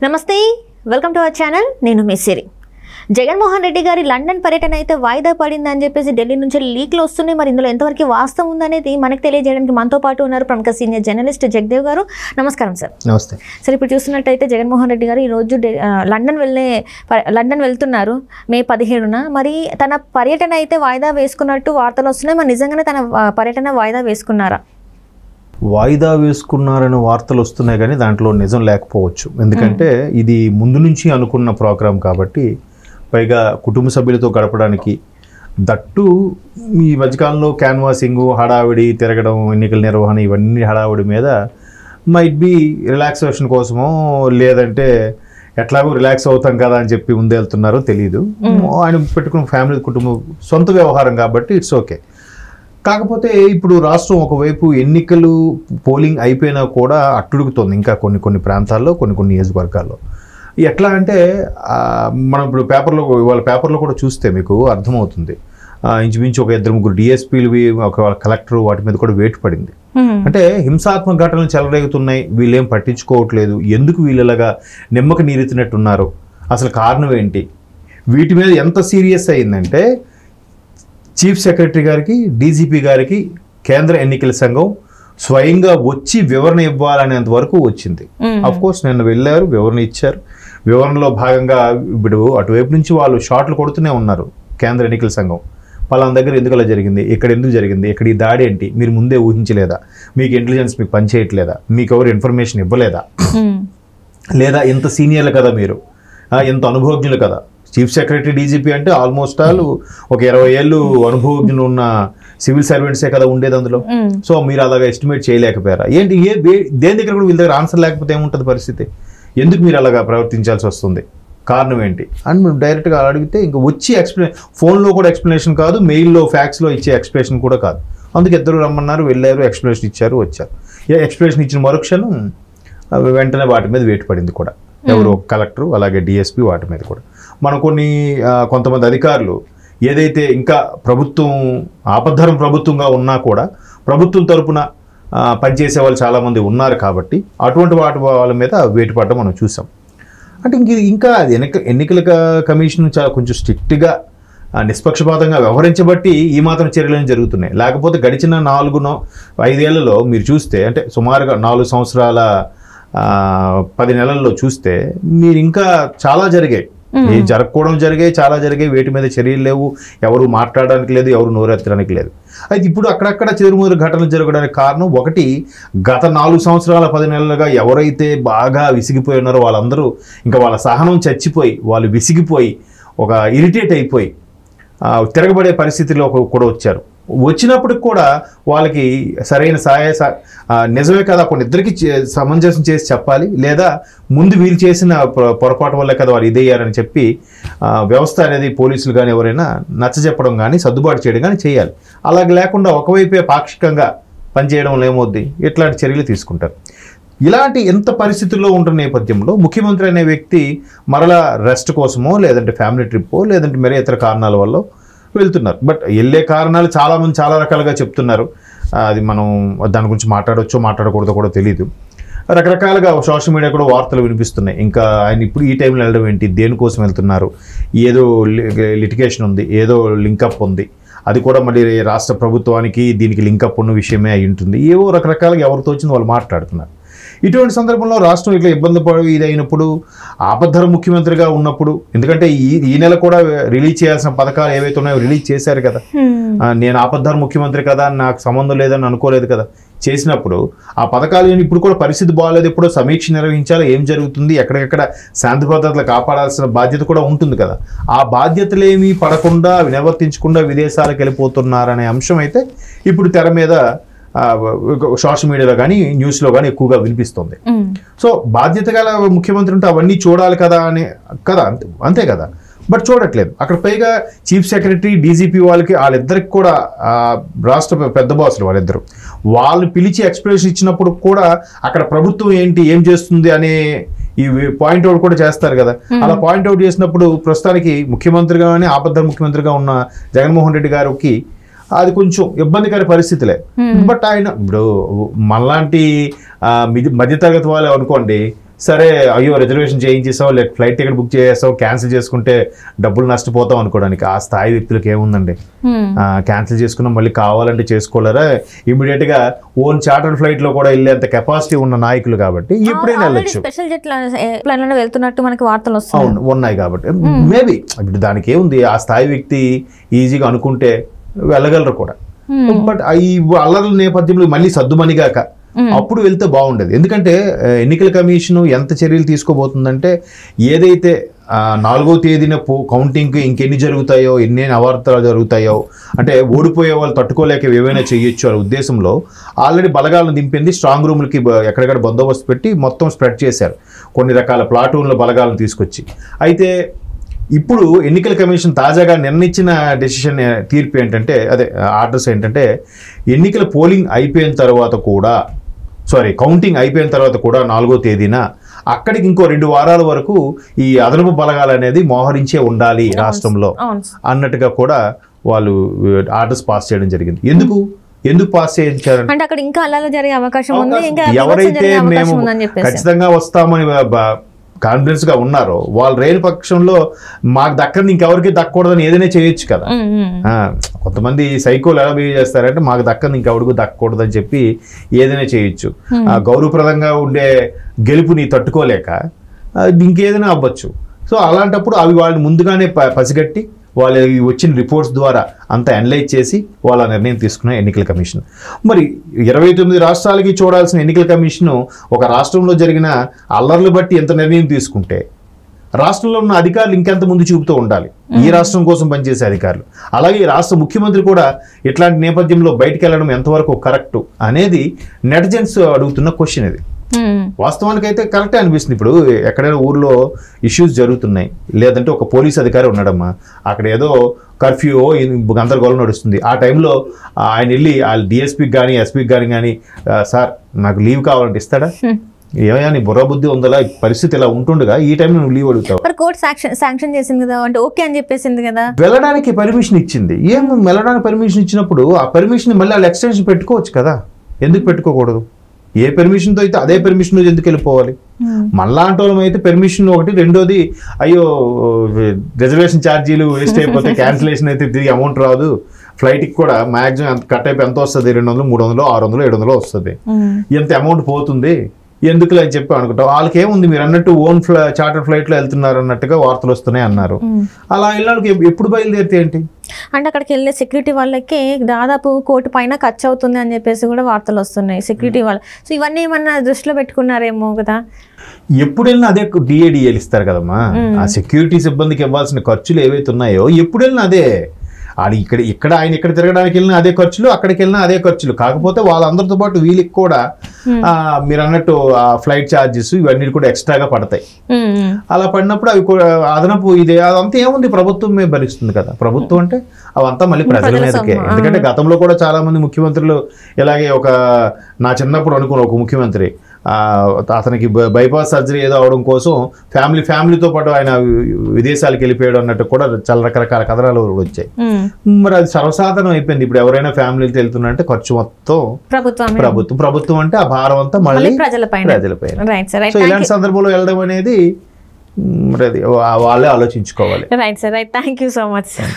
నమస్తే, welcome to our channel. నేను మిస్సిరి. జగన్మోహన్ రెడ్డి గారి లండన్ పర్యటన అయితే వాయిదా పడిందని చెప్పేసి ఢిల్లీ నుంచి లీక్లు వస్తున్నాయి. మరి ఇందులో ఎంతవరకు వాస్తవం ఉందనేది మనకు తెలియజేయడానికి మనతో పాటు ఉన్నారు ప్రముఖ సీనియర్ జర్నలిస్ట్ జగదేవ్ గారు. నమస్కారం సార్. నమస్తే సార్, ఇప్పుడు చూస్తున్నట్టయితే జగన్మోహన్ రెడ్డి గారు ఈరోజు లండన్ వెళ్తున్నారు మే 17న. మరి తన పర్యటన అయితే వాయిదా వేసుకున్నట్టు వార్తలు వస్తున్నాయి. మరి నిజంగానే తన పర్యటన వాయిదా వేసుకున్నారా? వాయిదా వేసుకున్నారని వార్తలు వస్తున్నాయి, కానీ దాంట్లో నిజం లేకపోవచ్చు. ఎందుకంటే ఇది ముందు నుంచి అనుకున్న ప్రోగ్రాం కాబట్టి, పైగా కుటుంబ సభ్యులతో గడపడానికి, దట్టు ఈ మధ్యకాలంలో క్యాన్వాసింగ్, హడావిడి తిరగడం, ఎన్నికల నిర్వహణ, ఇవన్నీ హడావిడి మీద మైట్ బి రిలాక్సేషన్ కోసమో లేదంటే ఎట్లాగో రిలాక్స్ అవుతాం కదా అని చెప్పి ముందెళ్తున్నారో తెలియదు. ఆయన పెట్టుకున్న ఫ్యామిలీ కుటుంబం సొంత వ్యవహారం కాబట్టి ఇట్స్ ఓకే. కాకపోతే ఇప్పుడు రాష్ట్రం ఒకవైపు ఎన్నికలు పోలింగ్ అయిపోయినా కూడా అట్టుడుగుతోంది ఇంకా కొన్ని ప్రాంతాల్లో, కొన్ని నియోజకవర్గాల్లో. ఎట్లా అంటే మనం ఇప్పుడు పేపర్లో కూడా చూస్తే మీకు అర్థమవుతుంది. ఇంచుమించు ఒక 2-3 డిఎస్పీలు, ఒక కలెక్టర్, వాటి మీద కూడా వేటు పడింది. అంటే హింసాత్మక ఘటనలు చెలరేగుతున్నాయి, వీళ్ళేం పట్టించుకోవట్లేదు, ఎందుకు వీళ్ళలాగా నిమ్మక నీరెత్తినట్టున్నారు, అసలు కారణం ఏంటి, వీటి మీద ఎంత సీరియస్ అయిందంటే చీఫ్ సెక్రటరీ గారికి, డీజీపీ గారికి కేంద్ర ఎన్నికల సంఘం స్వయంగా వచ్చి వివరణ ఇవ్వాలనేంత వరకు వచ్చింది. అఫ్ కోర్స్ నిన్న వెళ్ళారు, వివరణ ఇచ్చారు. వివరణలో భాగంగా ఇప్పుడు అటువైపు నుంచి వాళ్ళు షాట్లు కొడుతూనే ఉన్నారు. కేంద్ర ఎన్నికల సంఘం పలానా దగ్గర ఎందుకు అలా జరిగింది, ఇక్కడ ఎందుకు జరిగింది, ఇక్కడ ఈ దాడి ఏంటి, మీరు ముందే ఊహించలేదా, మీకు ఇంటెలిజెన్స్ మీకు పనిచేయట్లేదా, మీకు ఎవరు ఇన్ఫర్మేషన్ ఇవ్వలేదా, లేదా ఎంత సీనియర్లు కదా మీరు, ఎంత అనుభవజ్ఞులు కదా. చీఫ్ సెక్రటరీ, డీజీపీ అంటే ఆల్మోస్ట్ ఆల్ ఒక 20 ఏళ్ళు అనుభవజ్ఞులు ఉన్న సివిల్ సర్వెంట్సే కదా ఉండేది అందులో. సో మీరు అలాగా ఎస్టిమేట్ చేయలేకపోయారా ఏంటి? దేని దగ్గర కూడా వీళ్ళ దగ్గర ఆన్సర్ లేకపోతే ఏముంటుంది పరిస్థితి? ఎందుకు మీరు అలాగా ప్రవర్తించాల్సి వస్తుంది, కారణం ఏంటి అని మేము డైరెక్ట్గా అడిగితే ఇంకా వచ్చి ఫోన్లో కూడా ఎక్స్ప్లెనేషన్ కాదు, మెయిల్లో ఫ్యాక్స్లో ఇచ్చే ఎక్స్ప్లెనేషన్ కూడా కాదు. అందుకు ఇద్దరు రమ్మన్నారు, వెళ్ళారు, ఎక్స్ప్లెనేషన్ ఇచ్చారు, వచ్చారు. ఎక్స్ప్లెనేషన్ ఇచ్చిన మరుక్షణం వెంటనే వాటి మీద వేటు పడింది కూడా, ఎవరు కలెక్టరు అలాగే డిఎస్పీ, వాటి మీద కూడా. మన కొంతమంది అధికారులు ఏదైతే ఇంకా ప్రభుత్వం ఆపద్ధరం ప్రభుత్వంగా ఉన్నా కూడా ప్రభుత్వం తరపున పనిచేసే వాళ్ళు చాలామంది ఉన్నారు కాబట్టి అటువంటి వాళ్ళ మీద వేటు పడడం మనం చూసాం. అంటే ఇంకా ఎన్నికల కమిషన్ చాలా కొంచెం స్ట్రిక్ట్గా నిష్పక్షపాతంగా వ్యవహరించబట్టి ఈ మాత్రం చర్యలు జరుగుతున్నాయి. లేకపోతే గడిచిన 4-5 ఏళ్లలో మీరు చూస్తే, అంటే సుమారుగా 4 సంవత్సరాల 10 నెలల్లో చూస్తే మీరు ఇంకా చాలా జరిగాయి, జరగకపోవడం జరిగాయి, చాలా జరిగాయి. వేటి మీద చర్యలు లేవు, ఎవరు మాట్లాడడానికి లేదు, ఎవరు నోరెత్తడానికి లేదు. అయితే ఇప్పుడు అక్కడక్కడ చెదురుమదురు ఘటనలు జరగడానికి కారణం ఒకటి, గత 4 సంవత్సరాల 10 నెలలుగా ఎవరైతే బాగా విసిగిపోయి ఉన్నారో వాళ్ళందరూ ఇంకా వాళ్ళ సహనం చచ్చిపోయి, వాళ్ళు విసిగిపోయి, ఒక ఇరిటేట్ అయిపోయి తిరగబడే పరిస్థితిలో కూడా వచ్చారు. వచ్చినప్పటికి కూడా వాళ్ళకి సరైన నిజమే కదా, కొన్నిద్దరికి సమంజసం చేసి చెప్పాలి, లేదా ముందు వీళ్ళు చేసిన పొరపాటు వల్ల కదా వాళ్ళు ఇదయ్యారని చెప్పి వ్యవస్థ అనేది పోలీసులు కానీ ఎవరైనా నచ్చజెప్పడం కానీ సర్దుబాటు చేయడం కానీ చేయాలి. అలాగే లేకుండా ఒకవైపే పాక్షికంగా పనిచేయడం ఏమవుద్ది, ఇట్లాంటి చర్యలు తీసుకుంటారు. ఇలాంటి ఎంత పరిస్థితుల్లో ఉంటున్న నేపథ్యంలో ముఖ్యమంత్రి అనే వ్యక్తి మరలా రెస్ట్ కోసమో, లేదంటే ఫ్యామిలీ ట్రిప్పో, లేదంటే మరే ఇతర కారణాల వల్ల వెళ్తున్నారు. బట్ వెళ్ళే కారణాలు చాలామంది చాలా రకాలుగా చెప్తున్నారు. అది మనం దాని గురించి మాట్లాడవచ్చో మాట్లాడకూడదో కూడా తెలియదు. రకరకాలుగా సోషల్ మీడియా కూడా వార్తలు వినిపిస్తున్నాయి. ఇంకా ఆయన ఇప్పుడు ఈ టైంలో వెళ్ళడం ఏంటి, దేనికోసం వెళ్తున్నారు, ఏదో లిటిగేషన్ ఉంది, ఏదో లింకప్ ఉంది, అది కూడా మళ్ళీ రాష్ట్ర ప్రభుత్వానికి దీనికి లింకప్ ఉన్న విషయమే అయి ఉంటుంది. ఏవో రకరకాలుగా ఎవరితో వచ్చింది వాళ్ళు మాట్లాడుతున్నారు. ఇటువంటి సందర్భంలో రాష్ట్రం ఇట్లా ఇబ్బంది పడి ఇదైనప్పుడు, ఆపద్ధర ముఖ్యమంత్రిగా ఉన్నప్పుడు, ఎందుకంటే ఈ నెల కూడా రిలీజ్ చేయాల్సిన పథకాలు ఏవైతే ఉన్నాయో రిలీజ్ చేశారు కదా. నేను ఆపద్ధర ముఖ్యమంత్రి కదా, నాకు సంబంధం లేదని అనుకోలేదు కదా. చేసినప్పుడు ఆ పథకాలు ఇప్పుడు కూడా పరిస్థితి బాగాలేదు, ఎప్పుడో సమీక్ష నిర్వహించాలి, ఏం జరుగుతుంది, ఎక్కడికెక్కడ శాంతి భద్రతలు కాపాడాల్సిన బాధ్యత కూడా ఉంటుంది కదా. ఆ బాధ్యతలేమీ పడకుండా, నిర్వర్తించకుండా విదేశాలకు వెళ్ళిపోతున్నారనే అంశం అయితే ఇప్పుడు తెర మీద సోషల్ మీడియాలో కానీ న్యూస్లో కానీ ఎక్కువగా వినిపిస్తుంది. సో బాధ్యత గల ముఖ్యమంత్రి ఉంటే అవన్నీ చూడాలి కదా అని కదా, అంతే కదా. బట్ చూడట్లేదు. అక్కడ పైగా చీఫ్ సెక్రటరీ, డీజీపీ వాళ్ళిద్దరికి కూడా రాష్ట్ర పెద్ద బాసులు వాళ్ళిద్దరు, వాళ్ళు పిలిచి ఎక్స్ప్లెనేషన్ ఇచ్చినప్పుడు కూడా అక్కడ ప్రభుత్వం ఏంటి, ఏం చేస్తుంది అనే ఈ పాయింట్అవుట్ కూడా చేస్తారు కదా. అలా పాయింట్అవుట్ చేసినప్పుడు ప్రస్తుతానికి ముఖ్యమంత్రిగానే, ఆపద్ధర ముఖ్యమంత్రిగా ఉన్న జగన్మోహన్ రెడ్డి గారికి అది కొంచెం ఇబ్బందికర పరిస్థితులే. బట్ ఆయన ఇప్పుడు మనలాంటి మధ్యతరగతి వాళ్ళు అనుకోండి, సరే అయ్యో రిజర్వేషన్ చేయించేసావు లేక ఫ్లైట్ టికెట్ బుక్ చేసేసావు, క్యాన్సిల్ చేసుకుంటే డబ్బులు నష్టపోతాం అనుకోవడానికి ఆ స్థాయి వ్యక్తులకు ఏముందండి. క్యాన్సిల్ చేసుకున్నాం మళ్ళీ కావాలంటే చేసుకోలేరా, ఇమీడియట్ గా ఓన్ చార్టర్ ఫ్లైట్ లో కూడా వెళ్ళేంత కెపాసిటీ ఉన్న నాయకులు కాబట్టి ఎప్పుడైనా వెళ్ళొచ్చు. స్పెషల్ జెట్ ప్లాన్ లో వెళ్తున్నట్టు మనకి వార్తలు వస్తాయి ఉన్నాయి కాబట్టి మేబీ ఇప్పుడు దానికి ఏముంది, ఆ స్థాయి వ్యక్తి ఈజీగా అనుకుంటే వెళ్ళగలరు కూడా. బట్ ఈ అల్లర్ల నేపథ్యంలో మళ్ళీ సద్దుమణిగాక అప్పుడు వెళ్తే బాగుండేది. ఎందుకంటే ఎన్నికల కమిషన్ ఎంత చర్యలు తీసుకోబోతుందంటే ఏదైతే 4వ తేదీన కౌంటింగ్కి ఇంకెన్ని జరుగుతాయో, ఎన్ని అవార్తాలు జరుగుతాయో, అంటే ఓడిపోయే వాళ్ళు తట్టుకోలేక ఏవైనా చేయొచ్చు అనే ఉద్దేశంలో ఆల్రెడీ బలగాలను దింపింది. స్ట్రాంగ్ రూమ్లకి ఎక్కడెక్కడ బందోబస్తు పెట్టి మొత్తం స్ప్రెడ్ చేశారు, కొన్ని రకాల ప్లాటూన్ల బలగాలను తీసుకొచ్చి. అయితే ఇప్పుడు ఎన్నికల కమిషన్ తాజాగా నిర్ణయించిన డెసిషన్ తీర్పు ఏంటంటే, అదే ఆర్డర్స్ ఏంటంటే, ఎన్నికల పోలింగ్ అయిపోయిన తర్వాత కూడా కౌంటింగ్ అయిపోయిన తర్వాత కూడా 4వ తేదీన అక్కడికి ఇంకో 2 వారాల వరకు ఈ అదనపు బలగాలు అనేది మోహరించే ఉండాలి రాష్ట్రంలో అన్నట్టుగా కూడా వాళ్ళు ఆర్డర్స్ పాస్ చేయడం జరిగింది. ఎందుకు పాస్ చేయించారు అంటే అక్కడ ఇంకా అలా జరిగే అవకాశం ఉంది, ఇంకా ఎవరైతే మేము ఖచ్చితంగా వస్తామని కాన్ఫిడెన్స్ గా ఉన్నారో వాళ్ళు రేని పక్షంలో మాకు దక్కని ఇంకెవరికి దక్కకూడదని ఏదైనా చేయొచ్చు కదా. కొంతమంది సైకోలు ఎలా బిహేవ్ చేస్తారంటే మాకు దక్కని ఇంకెవరికి దక్కకూడదని చెప్పి ఏదైనా చేయొచ్చు. గౌరవప్రదంగా ఉండే గెలుపుని తట్టుకోలేక ఇంకేదైనా అవ్వచ్చు. సో అలాంటప్పుడు అవి వాళ్ళని ముందుగానే పసిగట్టి వాళ్ళు వచ్చిన రిపోర్ట్స్ ద్వారా అంతా అనలైజ్ చేసి వాళ్ళ నిర్ణయం తీసుకున్న ఎన్నికల కమిషన్. మరి 29 రాష్ట్రాలకి చూడాల్సిన ఎన్నికల కమిషన్ ఒక రాష్ట్రంలో జరిగిన అల్లర్లు బట్టి ఎంత నిర్ణయం తీసుకుంటే రాష్ట్రంలో ఉన్న అధికారులు ఇంకెంత ముందు చూపుతూ ఉండాలి, ఈ రాష్ట్రం కోసం పనిచేసే అధికారులు. అలాగే ఈ రాష్ట్ర ముఖ్యమంత్రి కూడా ఇట్లాంటి నేపథ్యంలో బయటికి వెళ్ళడం ఎంతవరకు కరెక్ట్ అనేది నెటిజన్స్ అడుగుతున్న క్వశ్చన్ ఇది. వాస్తవానికి అయితే కరెక్టే అనిపిస్తుంది. ఇప్పుడు ఎక్కడైనా ఊర్లో ఇష్యూస్ జరుగుతున్నాయి, లేదంటే ఒక పోలీస్ అధికారి ఉన్నాడమ్మా, అక్కడ ఏదో కర్ఫ్యూ గందరగోళం నడుస్తుంది, ఆ టైంలో ఆయన వెళ్ళి వాళ్ళ డిఎస్పీకి కానీ ఎస్పీకి కానీ సార్ నాకు లీవ్ కావాలంటే ఇస్తాడా? ఏమయ్యా నీ బుర్ర బుద్ధి ఉందలా, పరిస్థితి ఇలా ఉంటుండగా ఈ టైంలో నువ్వు లీవ్ అడుగుతావు. కోర్టు శాంక్షన్ చేసింది కదా, అంటే ఓకే అని చెప్పేసింది కదా, వెళ్ళడానికి పర్మిషన్ ఇచ్చింది. వెళ్ళడానికి పర్మిషన్ ఇచ్చినప్పుడు ఆ పర్మిషన్ మళ్ళీ వాళ్ళు ఎక్స్టెన్షన్ పెట్టుకోవచ్చు కదా, ఎందుకు పెట్టుకోకూడదు? ఏ పెర్మిషన్తో అయితే అదే పెర్మిషన్ ఎందుకు వెళ్ళిపోవాలి? మళ్ళాంటి వాళ్ళం అయితే పెర్మిషన్ ఒకటి, రెండోది అయ్యో రిజర్వేషన్ ఛార్జీలు వేస్ట్ అయిపోతే క్యాన్సిలేషన్ అయితే తిరిగి అమౌంట్ రాదు, ఫ్లైట్కి కూడా మ్యాక్సిమం కట్ అయిపోయి ఎంత వస్తుంది, 200, 300, 600, 700 వస్తుంది, ఎంత అమౌంట్ పోతుంది, ఎందుకులే అని చెప్పి అనుకుంటాం. వాళ్ళకి ఏముంది, మీరు అన్నట్టు ఓన్ చార్టర్ ఫ్లైట్లో వెళ్తున్నారు అన్నట్టుగా వార్తలు వస్తున్నాయి అన్నారు. అలా వెళ్ళడానికి ఎప్పుడు బయలుదేరితే ఏంటి అంటే అక్కడికి వెళ్ళే సెక్యూరిటీ వాళ్ళకి దాదాపు 1 కోటి పైన ఖర్చు అవుతుంది అని చెప్పేసి కూడా వార్తలు వస్తున్నాయి సెక్యూరిటీ వాళ్ళు. సో ఇవన్నీ ఏమన్నా దృష్టిలో పెట్టుకున్నారేమో కదా. ఎప్పుడు వెళ్ళినా అదే డిఏడిఏలు ఇస్తారు కదమ్మా, ఆ సెక్యూరిటీ సిబ్బందికి ఇవ్వాల్సిన ఖర్చులు ఏవైతే ఉన్నాయో ఎప్పుడు వెళ్ళినా అదే. అది ఇక్కడ ఆయన ఇక్కడ తిరగడానికి వెళ్ళినా అదే ఖర్చులు, అక్కడికి వెళ్ళినా అదే ఖర్చులు. కాకపోతే వాళ్ళందరితో పాటు వీళ్ళకి కూడా మీరు అన్నట్టు ఆ ఫ్లైట్ ఛార్జెస్ ఇవన్నీ కూడా ఎక్స్ట్రాగా పడతాయి. అలా పడినప్పుడు అవి అదనపు ఇదే అదంతా ఏముంది, ప్రభుత్వమే భరిస్తుంది కదా. ప్రభుత్వం అంటే అవంతా మళ్ళీ ప్రజల మీదకే. ఎందుకంటే గతంలో కూడా చాలా మంది ముఖ్యమంత్రులు ఇలాగే నా చిన్నప్పుడు అనుకున్న ఒక ముఖ్యమంత్రి అతనికి బైపాస్ సర్జరీ ఏదో అవడం కోసం ఫ్యామిలీతో పాటు ఆయన విదేశాలకు వెళ్ళిపోయాడు అన్నట్టు కూడా చాలా రకరకాల కథనాలు వచ్చాయి. మరి అది సర్వసాధారణం అయిపోయింది. ఇప్పుడు ఎవరైనా ఫ్యామిలీతో వెళ్తున్నారంటే ఖర్చు మొత్తం ప్రభుత్వం అంటే ఆ భారం అంతా మళ్ళీ ప్రజలపైన. సో ఇలాంటి సందర్భంలో వెళ్ళడం అనేది వాళ్ళే ఆలోచించుకోవాలి. Right sir, right. Thank you so much sir.